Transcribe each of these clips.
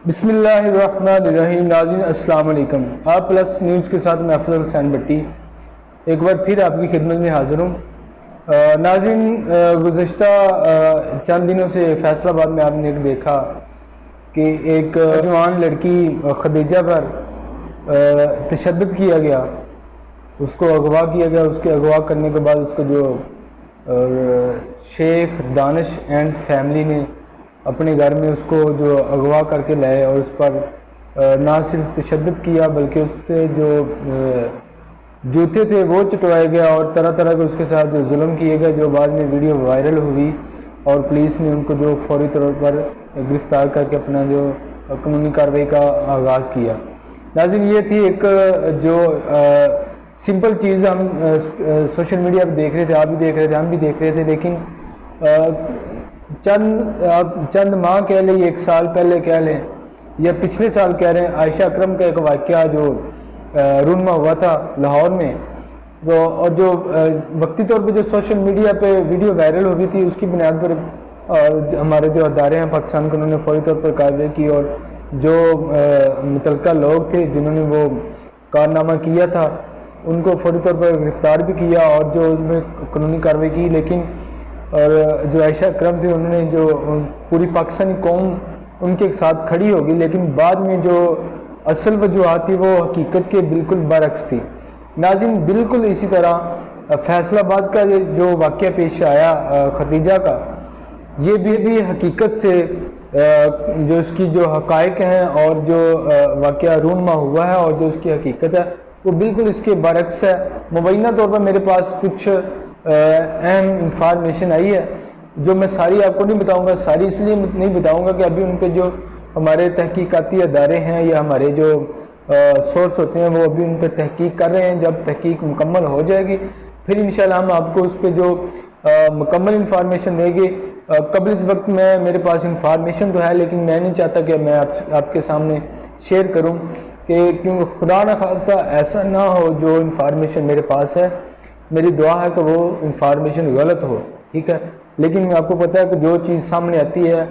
بسم اللہ الرحمن الرحیم۔ ناظرین السلام علیکم، آپ پلس نیوز کے ساتھ میں افضل حسین بٹی ایک بار پھر آپ کی خدمت میں حاضر ہوں۔ ناظرین، گزشتہ چند دنوں سے فیصل آباد میں آپ نے دیکھا کہ ایک جوان لڑکی خدیجہ پر تشدد کیا گیا، اس کو اغوا کیا گیا۔ اس کے اغوا کرنے کے بعد اس کو جو شیخ دانش اینڈ فیملی نے اپنے گھر میں اس کو جو اغوا کر کے لائے اور اس پر نہ صرف تشدد کیا بلکہ اس پہ جو جوتے تھے وہ چٹوائے گیا اور طرح طرح کے اس کے ساتھ جو ظلم کیے گئے، جو بعد میں ویڈیو وائرل ہوئی اور پولیس نے ان کو جو فوری طور پر گرفتار کر کے اپنا جو قانونی کارروائی کا آغاز کیا۔ ناظرین، یہ تھی ایک جو سمپل چیز ہم سوشل میڈیا پہ دیکھ رہے تھے، آپ بھی دیکھ رہے تھے، ہم بھی دیکھ رہے تھے، لیکن چند ماہ کہہ لیں، ایک سال پہلے کہہ لیں یا پچھلے سال کہہ رہے ہیں، عائشہ اکرم کا ایک واقعہ جو رونما ہوا تھا لاہور میں، اور جو وقتی طور پہ جو سوشل میڈیا پہ ویڈیو وائرل ہوئی تھی، اس کی بنیاد پر ہمارے جو ادارے ہیں پاکستان کے، انہوں نے فوری طور پر کارروائی کی اور جو متعلقہ لوگ تھے جنہوں نے وہ کارنامہ کیا تھا ان کو فوری طور پر گرفتار بھی کیا اور جو ان میں قانونی کارروائی کی۔ لیکن اور جو عائشہ اکرم تھی، انہوں نے جو پوری پاکستانی قوم ان کے ساتھ کھڑی ہوگی، لیکن بعد میں جو اصل وجوہات تھی وہ حقیقت کے بالکل برعکس تھی۔ ناظرین، بالکل اسی طرح فیصل آباد کا جو واقعہ پیش آیا خدیجہ کا، یہ بھی حقیقت سے جو اس کی جو حقائق ہیں اور جو واقعہ رونما ہوا ہے اور جو اس کی حقیقت ہے وہ بالکل اس کے برعکس ہے۔ مبینہ طور پر میرے پاس کچھ اہم انفارمیشن آئی ہے جو میں ساری آپ کو نہیں بتاؤں گا، ساری اس لیے نہیں بتاؤں گا کہ ابھی ان پہ جو ہمارے تحقیقاتی ادارے ہیں یا ہمارے جو سورس ہوتے ہیں وہ ابھی ان پہ تحقیق کر رہے ہیں۔ جب تحقیق مکمل ہو جائے گی پھر انشاءاللہ ہم آپ کو اس پہ جو مکمل انفارمیشن دیں گے۔ قبل اس وقت میرے پاس انفارمیشن تو ہے، لیکن میں نہیں چاہتا کہ میں آپ کے سامنے شیئر کروں، کہ کیونکہ خدا نخواستہ ایسا نہ ہو جو انفارمیشن میرے پاس ہے، میری دعا ہے کہ وہ انفارمیشن غلط ہو، ٹھیک ہے، لیکن آپ کو پتہ ہے کہ جو چیز سامنے آتی ہے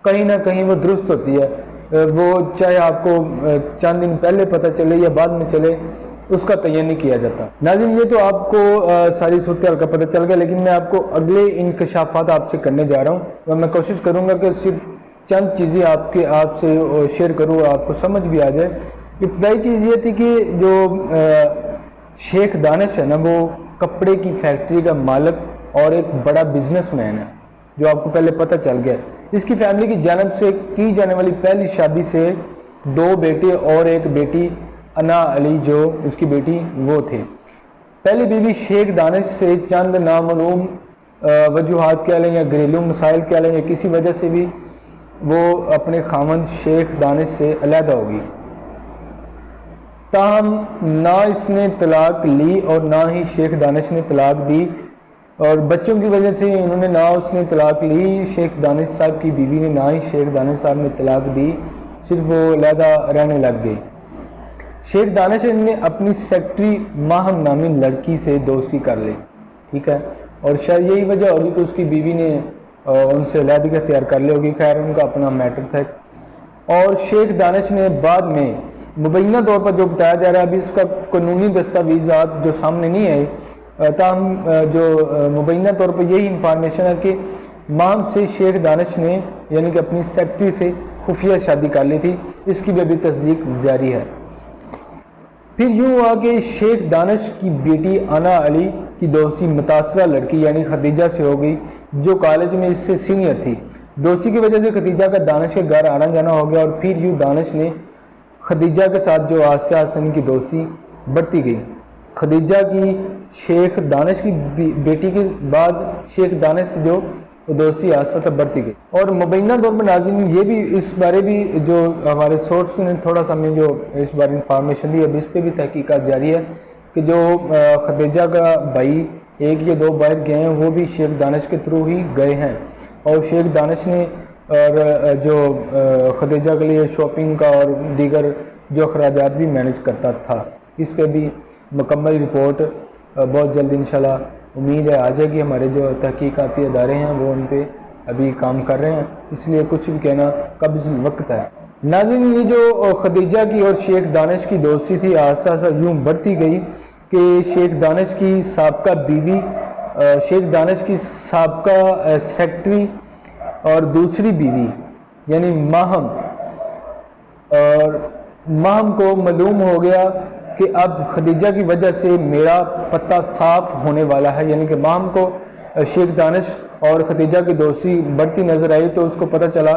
کہیں نہ کہیں وہ درست ہوتی ہے، وہ چاہے آپ کو چند دن پہلے پتہ چلے یا بعد میں چلے، اس کا تعین نہیں کیا جاتا۔ ناظرین، یہ تو آپ کو ساری صورتحال کا پتہ چل گیا، لیکن میں آپ کو اگلے انکشافات آپ سے کرنے جا رہا ہوں اور میں کوشش کروں گا کہ صرف چند چیزیں آپ سے شیئر کروں اور آپ کو سمجھ بھی آ جائے۔ ابتدائی چیز یہ تھی کہ جو شیخ دانش ہے نا، وہ کپڑے کی فیکٹری کا مالک اور ایک بڑا بزنس مین ہے، جو آپ کو پہلے پتہ چل گیا۔ اس کی فیملی کی جانب سے کی جانے والی پہلی شادی سے 2 بیٹے اور ایک بیٹی انا علی جو اس کی بیٹی وہ تھے۔ پہلی بیوی شیخ دانش سے چند نامعلوم وجوہات کہہ لیں یا گھریلو مسائل کہہ لیں یا کسی وجہ سے بھی وہ اپنے خاوند شیخ دانش سے علیحدہ ہوگی۔ تاہم نہ اس نے طلاق لی اور نہ ہی شیخ دانش نے طلاق دی، اور بچوں کی وجہ سے انہوں نے نہ اس نے طلاق لی شیخ دانش صاحب کی بیوی نے، نہ ہی شیخ دانش صاحب نے طلاق دی، صرف وہ علیحدہ رہنے لگ گئی۔ شیخ دانش نے اپنی سیکرٹری ماہم نامی لڑکی سے دوستی کر لی، ٹھیک ہے، اور شاید یہی وجہ ہوگی کہ اس کی بیوی نے ان سے علیحدگی اختیار کر لی ہوگی، خیر ان کا اپنا میٹر تھا۔ اور شیخ دانش نے بعد میں مبینہ طور پر جو بتایا جا رہا ہے، ابھی اس کا قانونی دستاویزات جو سامنے نہیں آئے، تاہم جو مبینہ طور پر یہی انفارمیشن ہے کہ ماہم سے شیخ دانش نے یعنی کہ اپنی سیکرٹری سے خفیہ شادی کر لی تھی، اس کی بھی ابھی تصدیق جاری ہے۔ پھر یوں ہوا کہ شیخ دانش کی بیٹی انا علی کی دوستی متاثرہ لڑکی یعنی خدیجہ سے ہو گئی، جو کالج میں اس سے سینئر تھی۔ دوستی کی وجہ سے خدیجہ کا دانش کے گھر آنا جانا ہو گیا، اور پھر یوں دانش نے خدیجہ کے ساتھ جو آہستہ آہستہ ان کی دوستی بڑھتی گئی۔ خدیجہ کی شیخ دانش کی بیٹی کے بعد شیخ دانش سے جو دوستی آہستہ بڑھتی گئی۔ اور مبینہ طور پر ناظرین، یہ بھی اس بارے بھی جو ہمارے سورس نے تھوڑا سا ہمیں جو اس بارے انفارمیشن دی، اب اس پہ بھی تحقیقات جاری ہے کہ جو خدیجہ کا بھائی 1 یا 2 باہر گئے ہیں، وہ بھی شیخ دانش کے تھرو ہی گئے ہیں، اور شیخ دانش نے اور جو خدیجہ کے لیے شاپنگ کا اور دیگر جو اخراجات بھی مینیج کرتا تھا۔ اس پہ بھی مکمل رپورٹ بہت جلد انشاءاللہ امید ہے آ جائے گی۔ ہمارے جو تحقیقاتی ادارے ہیں وہ ان پہ ابھی کام کر رہے ہیں، اس لیے کچھ بھی کہنا قبل وقت ہے۔ ناظرین یہ جو خدیجہ کی اور شیخ دانش کی دوستی تھی آہستہ آہستہ یوں بڑھتی گئی کہ شیخ دانش کی سابقہ بیوی، شیخ دانش کی سابقہ سیکٹری اور دوسری بیوی یعنی ماہم، اور ماہم کو معلوم ہو گیا کہ اب خدیجہ کی وجہ سے میرا پتہ صاف ہونے والا ہے، یعنی کہ ماہم کو شیخ دانش اور خدیجہ کی دوستی بڑھتی نظر آئی تو اس کو پتہ چلا،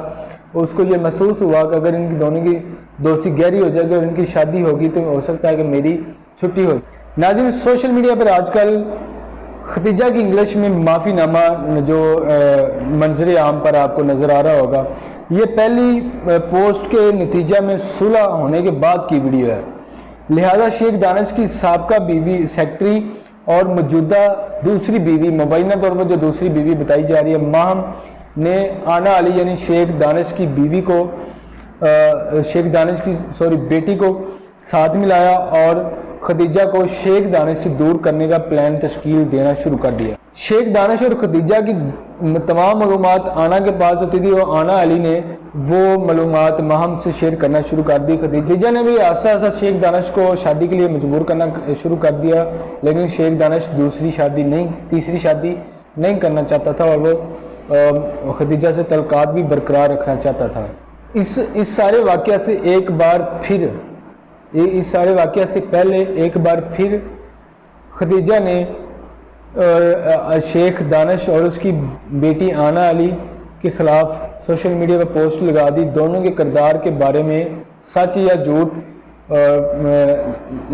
اس کو یہ محسوس ہوا کہ اگر ان کی دونوں کی دوستی گہری ہو جائے گی اور ان کی شادی ہوگی تو ہو سکتا ہے کہ میری چھٹی ہو۔ ناظرین سوشل میڈیا پر آج کل خدیجہ کی انگلش میں معافی نامہ جو منظر عام پر آپ کو نظر آ رہا ہوگا، یہ پہلی پوسٹ کے نتیجہ میں صلح ہونے کے بعد کی ویڈیو ہے، لہذا شیخ دانش کی سابقہ بیوی سیکٹری اور موجودہ دوسری بیوی، مبینہ طور پر جو دوسری بیوی بتائی جا رہی ہے ماہم نے آنا علی یعنی شیخ دانش کی بیوی کو شیخ دانش کی بیٹی کو ساتھ ملایا اور خدیجہ کو شیخ دانش سے دور کرنے کا پلان تشکیل دینا شروع کر دیا۔ شیخ دانش اور خدیجہ کی تمام معلومات آنا کے پاس ہوتی تھی اور آنا علی نے وہ معلومات ماہم سے شیئر کرنا شروع کر دی۔ خدیجہ نے بھی آہستہ آہستہ شیخ دانش کو شادی کے لیے مجبور کرنا شروع کر دیا، لیکن شیخ دانش تیسری شادی نہیں کرنا چاہتا تھا اور وہ خدیجہ سے تعلقات بھی برقرار رکھنا چاہتا تھا۔ اس سارے واقعہ سے پہلے ایک بار پھر خدیجہ نے شیخ دانش اور اس کی بیٹی آنا علی کے خلاف سوشل میڈیا پر پوسٹ لگا دی، دونوں کے کردار کے بارے میں سچ یا جھوٹ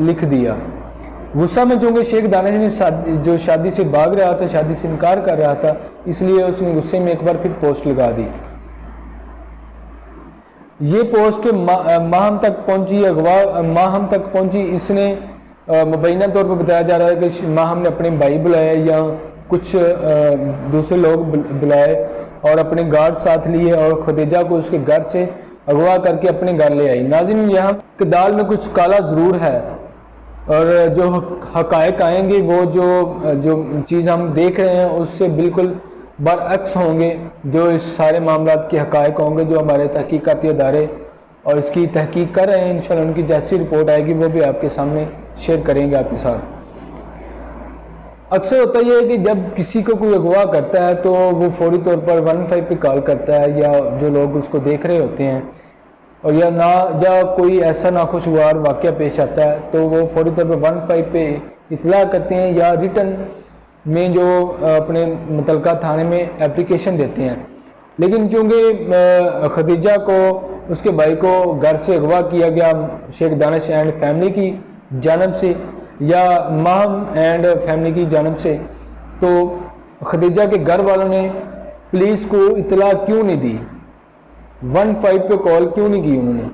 لکھ دیا۔ غصہ میں چونکہ شیخ دانش نے جو شادی سے بھاگ رہا تھا، شادی سے انکار کر رہا تھا، اس لیے اس نے غصے میں ایک بار پھر پوسٹ لگا دی۔ یہ پوسٹ ماہم تک پہنچی، اس نے مبینہ طور پر بتایا جا رہا ہے کہ ماہم نے اپنے بھائی بلائے یا کچھ دوسرے لوگ بلائے اور اپنے گارڈ ساتھ لیے اور خدیجہ کو اس کے گھر سے اغوا کر کے اپنے گھر لے آئی۔ ناظرین یہاں کہ دال میں کچھ کالا ضرور ہے اور جو حقائق آئیں گے وہ جو چیز ہم دیکھ رہے ہیں اس سے بالکل برعکس ہوں گے، جو اس سارے معاملات کے حقائق ہوں گے جو ہمارے تحقیقاتی ادارے اور اس کی تحقیق کر رہے ہیں۔ انشاءاللہ ان کی جیسی رپورٹ آئے گی وہ بھی آپ کے سامنے شیئر کریں گے آپ کے ساتھ۔ اکثر ہوتا یہ ہے کہ جب کسی کو کوئی اغوا کرتا ہے تو وہ فوری طور پر 15 پہ کال کرتا ہے، یا جو لوگ اس کو دیکھ رہے ہوتے ہیں اور یا کوئی ایسا ناخوشگوار واقعہ پیش آتا ہے تو وہ فوری طور پر 15 پہ اطلاع کرتے ہیں یا ریٹن میں جو اپنے متعلقہ تھانے میں اپلیکیشن دیتے ہیں۔ لیکن چونکہ خدیجہ کو اس کے بھائی کو گھر سے اغوا کیا گیا شیخ دانش اینڈ فیملی کی جانب سے یا ماہم اینڈ فیملی کی جانب سے، تو خدیجہ کے گھر والوں نے پولیس کو اطلاع کیوں نہیں دی، 15 پہ کال کیوں نہیں کی انہوں نے؟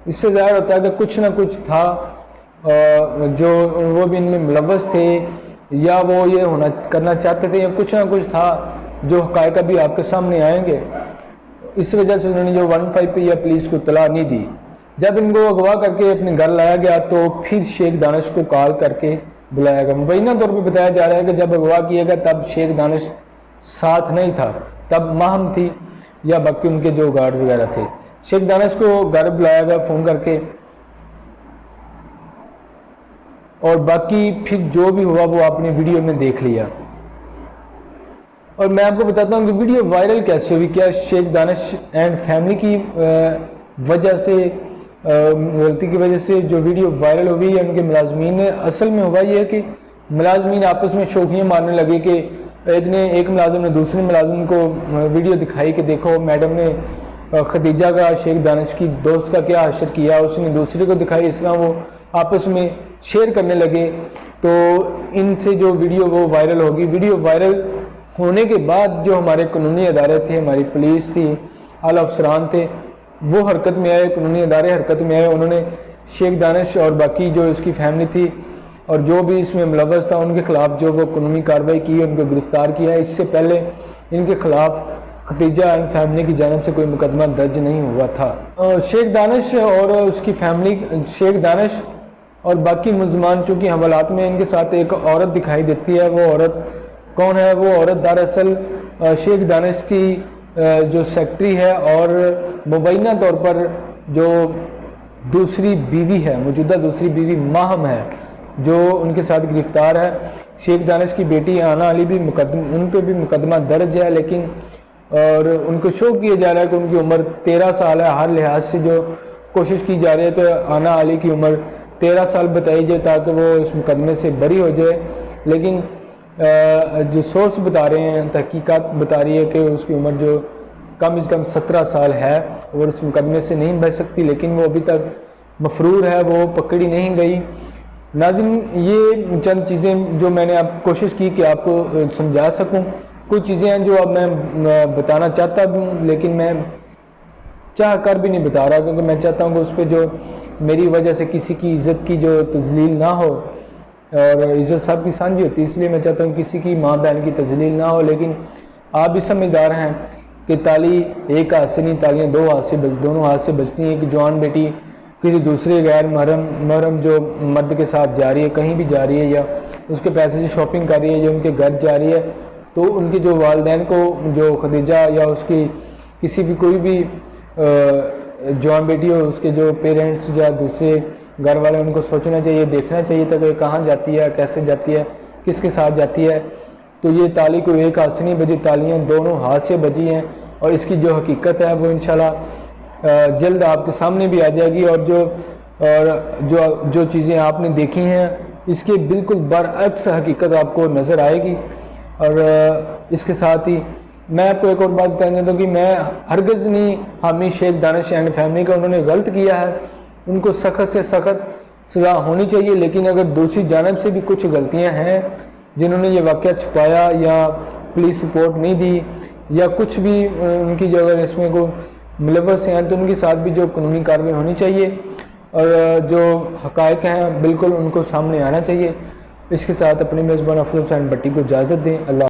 اس سے ظاہر ہوتا ہے کہ کچھ نہ کچھ تھا جو وہ بھی ان میں ملوث تھے یا وہ یہ کرنا چاہتے تھے، یا کچھ نہ کچھ تھا جو حقائق بھی آپ کے سامنے آئیں گے۔ اس وجہ سے انہوں نے جو 15 پہ یا پولیس کو اطلاع نہیں دی۔ جب ان کو اغوا کر کے اپنے گھر لایا گیا تو پھر شیخ دانش کو کال کر کے بلایا گیا۔ مبینہ طور پہ بتایا جا رہا ہے کہ جب اغوا کیا گیا تب شیخ دانش ساتھ نہیں تھا، تب ماہم تھی یا باقی ان کے جو گارڈ وغیرہ تھے۔ شیخ دانش کو گھر بلایا گیا فون کر کے، اور باقی پھر جو بھی ہوا وہ آپ نے ویڈیو میں دیکھ لیا۔ اور میں آپ کو بتاتا ہوں کہ ویڈیو وائرل کیسے ہوئی، کیا شیخ دانش اینڈ فیملی کی وجہ سے غلطی کی وجہ سے جو ویڈیو وائرل ہوئی یا ان کے ملازمین نے؟ اصل میں ہوا یہ ہے کہ ملازمین آپس میں شوخیاں مارنے لگے کہ ایک ملازم نے دوسرے ملازم کو ویڈیو دکھائی کہ دیکھو میڈم نے خدیجہ کا شیخ دانش کی دوست کا کیا حشر کیا، اس نے دوسرے کو دکھائی، اس طرح وہ آپس میں شیئر کرنے لگے تو ان سے جو ویڈیو وہ وائرل ہوگی۔ ویڈیو وائرل ہونے کے بعد جو ہمارے قانونی ادارے تھے، ہماری پولیس تھی، اعلیٰ افسران تھے، وہ حرکت میں آئے، قانونی ادارے حرکت میں آئے، انہوں نے شیخ دانش اور باقی جو اس کی فیملی تھی اور جو بھی اس میں ملوث تھا ان کے خلاف جو وہ قانونی کارروائی کی، ان کو گرفتار کیا۔ اس سے پہلے ان کے خلاف خدیجہ اینڈ فیملی کی جانب سے کوئی مقدمہ درج نہیں ہوا تھا۔ شیخ دانش اور اس کی فیملی، شیخ دانش اور باقی ملزمان چونکہ حوالات میں ان کے ساتھ ایک عورت دکھائی دیتی ہے، وہ عورت کون ہے؟ وہ عورت دراصل شیخ دانش کی جو سیکٹری ہے اور مبینہ طور پر جو دوسری بیوی ہے، موجودہ دوسری بیوی ماہم ہے، جو ان کے ساتھ گرفتار ہے۔ شیخ دانش کی بیٹی آنا علی بھی ان پہ بھی مقدمہ درج ہے، لیکن اور ان کو شو کیا جا رہا ہے کہ ان کی عمر 13 سال ہے۔ ہر لحاظ سے جو کوشش کی جا رہی ہے کہ آنا علی کی عمر 13 سال بتائی جائے تاکہ وہ اس مقدمے سے بری ہو جائے، لیکن جو سورس بتا رہے ہیں، تحقیقات بتا رہی ہے کہ اس کی عمر جو کم از کم 17 سال ہے اور اس مقدمے سے نہیں بچ سکتی، لیکن وہ ابھی تک مفرور ہے، وہ پکڑی نہیں گئی۔ ناظرین، یہ چند چیزیں جو میں نے اب کوشش کی کہ آپ کو سمجھا سکوں۔ کچھ چیزیں ہیں جو اب میں بتانا چاہتا ہوں، لیکن میں چاہ کر بھی نہیں بتا رہا، کیونکہ میں چاہتا ہوں کہ اس پہ جو میری وجہ سے کسی کی عزت کی جو تذلیل نہ ہو، اور عزت سب کی سانجھی ہوتی ہے، اس لیے میں چاہتا ہوں کسی کی ماں بہن کی تذلیل نہ ہو۔ لیکن آپ بھی سمجھدار ہیں کہ تالی ایک ہاتھ سے نہیں، تالیاں دونوں ہاتھ سے بجتی ہیں۔ کہ جوان بیٹی کسی دوسرے غیر محرم جو مرد کے ساتھ جا رہی ہے، کہیں بھی جا رہی ہے، یا اس کے پیسے سے شاپنگ کر رہی ہے، یا ان کے گھر جا رہی ہے، تو ان کے جو والدین کو، جو خدیجہ یا اس کی کسی بھی کوئی بھی جوان بیٹی ہو، اس کے جو پیرنٹس یا دوسرے گھر والے، ان کو سوچنا چاہیے، دیکھنا چاہیے تھا کہ کہاں جاتی ہے، کیسے جاتی ہے، کس کے ساتھ جاتی ہے۔ تو یہ تالی کو ایک ہاتھ سے نہیں بجی، تالیاں دونوں ہاتھ سے بجی ہیں، اور اس کی جو حقیقت ہے وہ انشاءاللہ جلد آپ کے سامنے بھی آ جائے گی، اور جو چیزیں آپ نے دیکھی ہیں اس کے بالکل برعکس حقیقت آپ کو نظر آئے گی۔ اور اس کے ساتھ ہی میں آپ کو ایک اور بات بتانا چاہتا ہوں کہ میں ہرگز نہیں حامی شیخ دانش اینڈ فیملی کا، انہوں نے غلط کیا ہے، ان کو سخت سے سخت سزا ہونی چاہیے۔ لیکن اگر دوسری جانب سے بھی کچھ غلطیاں ہیں، جنہوں نے یہ واقعہ چھپایا یا پولیس رپورٹ نہیں دی، یا کچھ بھی ان کی جو اگر اس میں کوئی ملوث ہیں، تو ان کے ساتھ بھی جو قانونی کارروائی ہونی چاہیے، اور جو حقائق ہیں بالکل ان کو سامنے آنا چاہیے۔ اس کے ساتھ اپنے میزبان افضل حسین بٹی کو اجازت دیں۔ اللہ